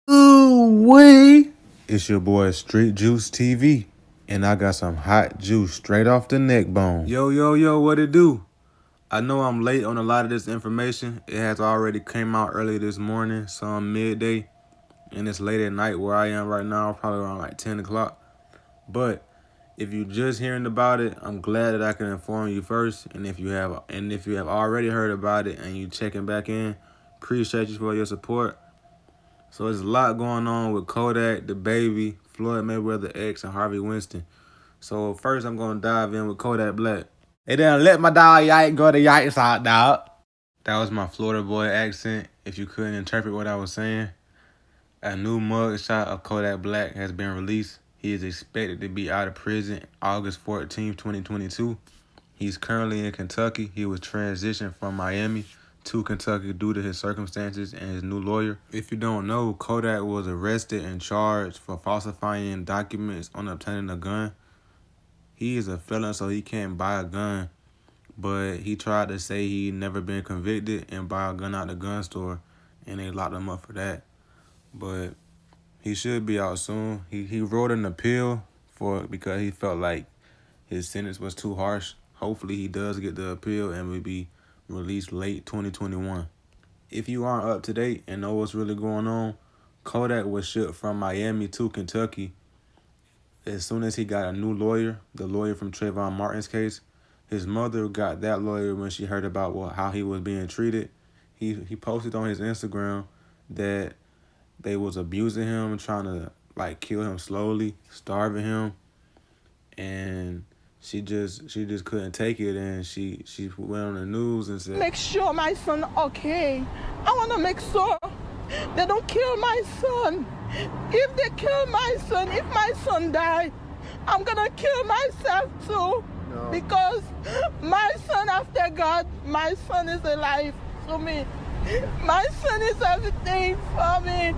Ooh-wee. It's your boy Street Juice TV, and I got some hot juice straight off the neck bone. Yo, what it do? I know I'm late on a lot of this information. It has already came out early this morning, some midday, and it's late at night where I am right now, probably around like 10 o'clock. But if you just hearing about it, I'm glad that I can inform you first. And if you have already heard about it and you checking back in, appreciate you for your support. So there's a lot going on with Kodak, the baby, Floyd Mayweather X, and Harvey Weinstein. So first I'm gonna dive in with Kodak Black. They didn't let my dog Yike go to Yike's out, dog. That was my Florida boy accent, if you couldn't interpret what I was saying. A new mugshot of Kodak Black has been released. He is expected to be out of prison August 14th, 2022. He's currently in Kentucky. He was transitioned from Miami to Kentucky due to his circumstances and his new lawyer. If you don't know, Kodak was arrested and charged for falsifying documents on obtaining a gun. He is a felon, so he can't buy a gun, but he tried to say he'd never been convicted and buy a gun out the gun store, and they locked him up for that. But he should be out soon. He wrote an appeal because he felt like his sentence was too harsh. Hopefully he does get the appeal and will be released late 2021. If you aren't up to date and know what's really going on, Kodak was shipped from Miami to Kentucky as soon as he got a new lawyer, the lawyer from Trayvon Martin's case. His mother got that lawyer when she heard about how he was being treated. He posted on his Instagram that they was abusing him, trying to like kill him slowly, starving him, and she just couldn't take it, and she went on the news and said, "Make sure my son okay. I want to make sure they don't kill my son. If they kill my son, if my son die, I'm gonna kill myself too. No. Because my son after God, my son is alive to me. My son is everything for me."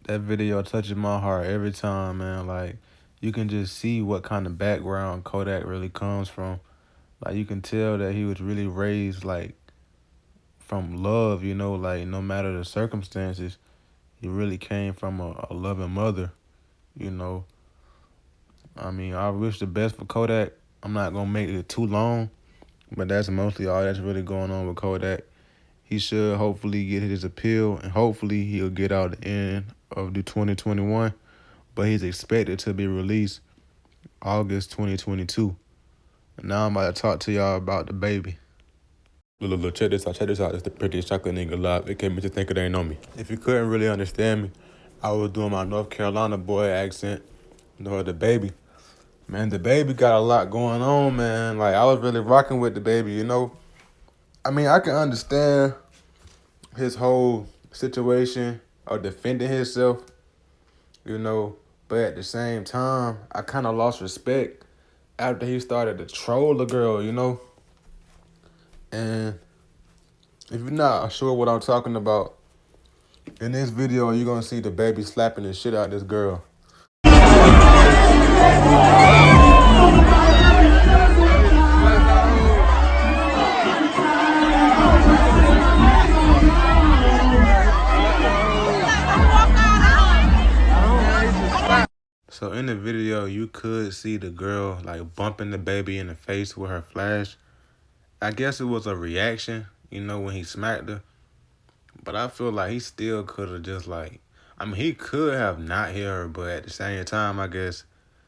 That video touches my heart every time, man. Like, you can just see what kind of background Kodak really comes from. Like, you can tell that he was really raised, like, from love, you know, like, no matter the circumstances, he really came from a loving mother, you know. I mean, I wish the best for Kodak. I'm not going to make it too long, but that's mostly all that's really going on with Kodak. He should hopefully get his appeal, and hopefully he'll get out at the end of the 2021, but he's expected to be released August 2022. And now I'm about to talk to y'all about the baby. Look, check this out. It's the prettiest chocolate nigga alive. It can't make you think it ain't on me. If you couldn't really understand me, I was doing my North Carolina boy accent. You know, the baby. Man, the baby got a lot going on, man. Like, I was really rocking with the baby, you know. I mean, I can understand his whole situation of defending himself, you know, but at the same time, I kind of lost respect after he started to troll the girl, you know. And if you're not sure what I'm talking about, in this video, you're going to see the baby slapping the shit out of this girl. So in the video, you could see the girl like bumping the baby in the face with her flash. I guess it was a reaction, you know, when he smacked her. But I feel like he still could have just like, I mean, he could have not hit her, but at the same time, I guess,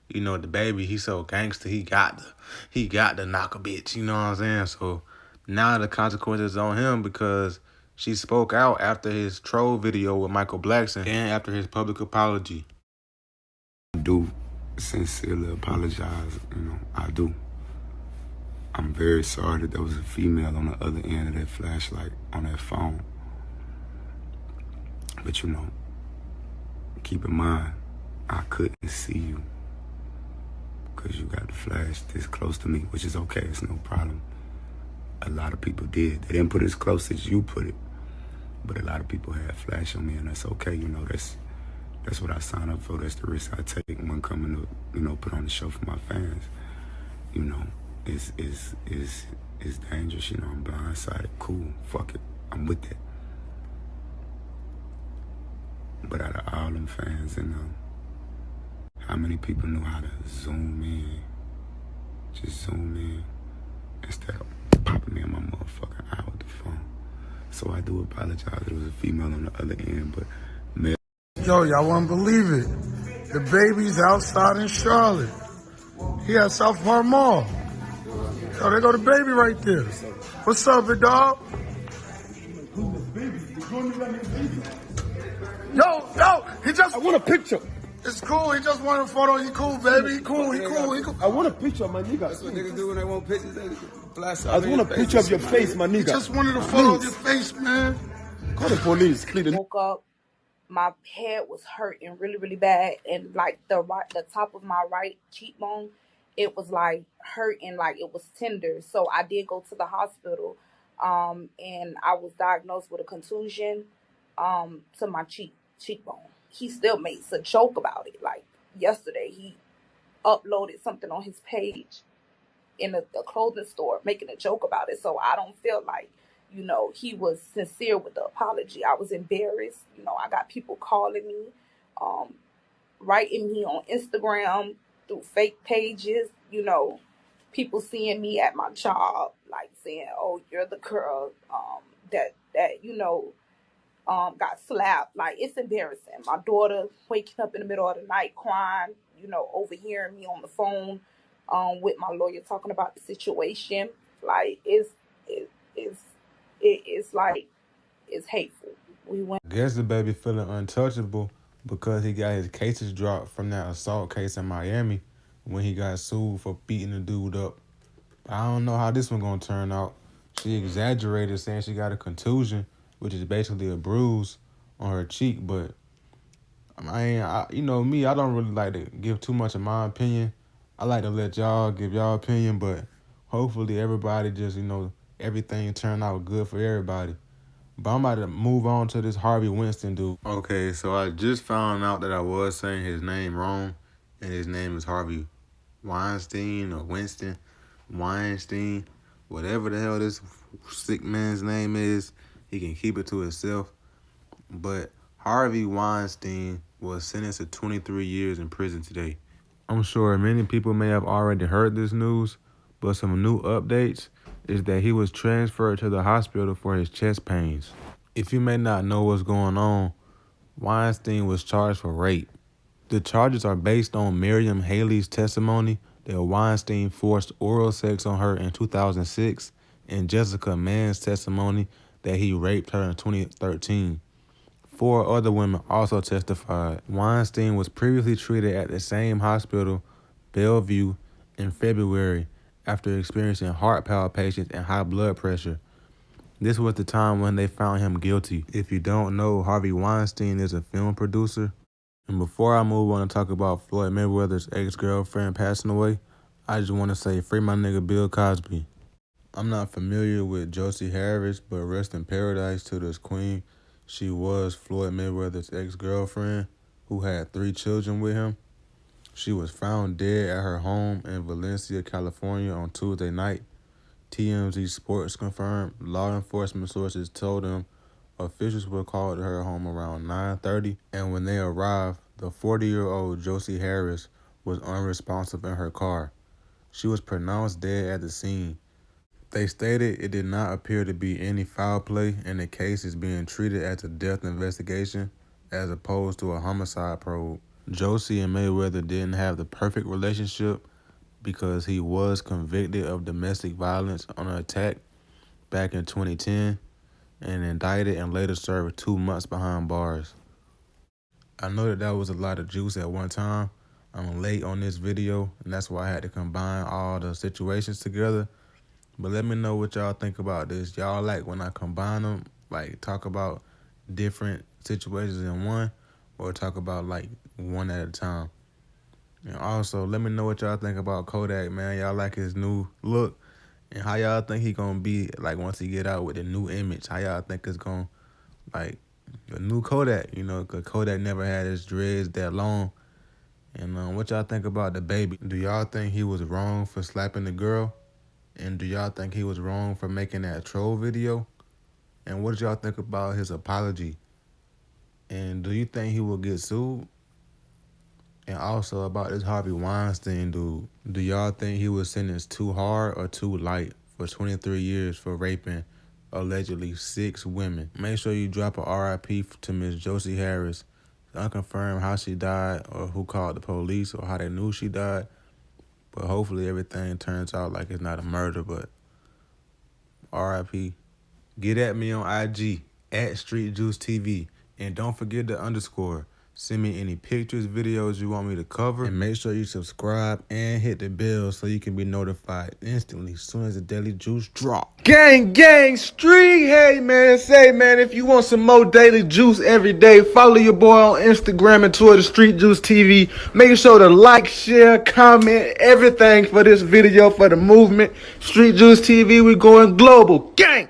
you know, the baby, he's so gangster, he got to knock a bitch, you know what I'm saying? So now the consequences on him because she spoke out after his troll video with Michael Blackson and after his public apology. I do sincerely apologize, you know, I do. I'm very sorry that there was a female on the other end of that flashlight on that phone. But you know, keep in mind, I couldn't see you because you got the flash this close to me, which is okay, it's no problem. A lot of people did. They didn't put it as close as you put it, but a lot of people had flash on me, and that's okay, you know, that's what I signed up for. That's the risk I take when coming to, you know, put on the show for my fans. You know, it's dangerous, you know, I'm blindsided. Cool, fuck it, I'm with that. But out of all them fans, how many people knew how to zoom in? Just zoom in instead of popping me in my motherfucking eye with the phone. So I do apologize. There was a female on the other end, but male. Yo, y'all won't believe it. The baby's outside in Charlotte. He at South Park Mall. Yo, there go the baby right there. What's up, big dog? Yo, he just... I want a picture. It's cool, he just wanted a photo. He cool, baby. He cool. I want a picture of my nigga. That's what niggas do when they want pictures. They flash I just want a picture of your face, my nigga. He just wanted a photo of your face, man. Call the police, please. Woke up, my head was hurting really, really bad, and like the top of my right cheekbone, it was like hurting, like it was tender. So I did go to the hospital, and I was diagnosed with a contusion, to my cheekbone. He still makes a joke about it. Like yesterday, he uploaded something on his page in a clothing store making a joke about it. So I don't feel like, he was sincere with the apology. I was embarrassed. I got people calling me, writing me on Instagram through fake pages, people seeing me at my job, like saying, oh, you're the girl that got slapped. Like, it's embarrassing. My daughter waking up in the middle of the night crying, overhearing me on the phone with my lawyer talking about the situation. Like, it's like, it's hateful. I guess the baby feeling untouchable because he got his cases dropped from that assault case in Miami when he got sued for beating the dude up. I don't know how this one gonna turn out. She exaggerated saying she got a contusion, which is basically a bruise on her cheek, but me, I don't really like to give too much of my opinion. I like to let y'all give y'all opinion, but hopefully everybody just, everything turn out good for everybody. But I'm about to move on to this Harvey Weinstein dude. Okay, so I just found out that I was saying his name wrong, and his name is Harvey Weinstein or Winston Weinstein. Whatever the hell this sick man's name is, he can keep it to himself. But Harvey Weinstein was sentenced to 23 years in prison today. I'm sure many people may have already heard this news, but some new updates is that he was transferred to the hospital for his chest pains. If you may not know what's going on, Weinstein was charged for rape. The charges are based on Miriam Haley's testimony that Weinstein forced oral sex on her in 2006 and Jessica Mann's testimony that he raped her in 2013. 4 other women also testified. Weinstein was previously treated at the same hospital, Bellevue, in February after experiencing heart palpitations and high blood pressure. This was the time when they found him guilty. If you don't know, Harvey Weinstein is a film producer. And before I move on to talk about Floyd Mayweather's ex-girlfriend passing away, I just want to say free my nigga Bill Cosby. I'm not familiar with Josie Harris, but rest in paradise to this queen. She was Floyd Mayweather's ex-girlfriend who had 3 children with him. She was found dead at her home in Valencia, California on Tuesday night. TMZ Sports confirmed. Law enforcement sources told them officials were called to her home around 9:30, and when they arrived, the 40-year-old Josie Harris was unresponsive in her car. She was pronounced dead at the scene. They stated it did not appear to be any foul play, and the case is being treated as a death investigation as opposed to a homicide probe. Josie and Mayweather didn't have the perfect relationship because he was convicted of domestic violence on an attack back in 2010 and indicted and later served 2 months behind bars. I know that was a lot of juice at one time. I'm late on this video, and that's why I had to combine all the situations together. But let me know what y'all think about this. Y'all like when I combine them, like talk about different situations in one, or talk about like one at a time? And also, let me know what y'all think about Kodak, man. Y'all like his new look? And how y'all think he gonna be like once he get out with the new image? How y'all think it's gonna, like, a new Kodak, because Kodak never had his dreads that long. And what y'all think about the baby? Do y'all think he was wrong for slapping the girl? And do y'all think he was wrong for making that troll video? And what did y'all think about his apology? And do you think he will get sued? And also about this Harvey Weinstein dude, do y'all think he was sentenced too hard or too light for 23 years for raping allegedly 6 women? Make sure you drop a RIP to Miss Josie Harris. It's unconfirmed how she died or who called the police or how they knew she died. But hopefully everything turns out like it's not a murder, but RIP. Get at me on IG at StreetJuiceTV. And don't forget the underscore. Send me any pictures, videos you want me to cover. And make sure you subscribe and hit the bell so you can be notified instantly as soon as the Daily Juice drop. Gang, gang, street. Hey, man, say, man, if you want some more Daily Juice every day, follow your boy on Instagram and Twitter, Street Juice TV. Make sure to like, share, comment, everything for this video, for the movement. Street Juice TV, we going global. Gang!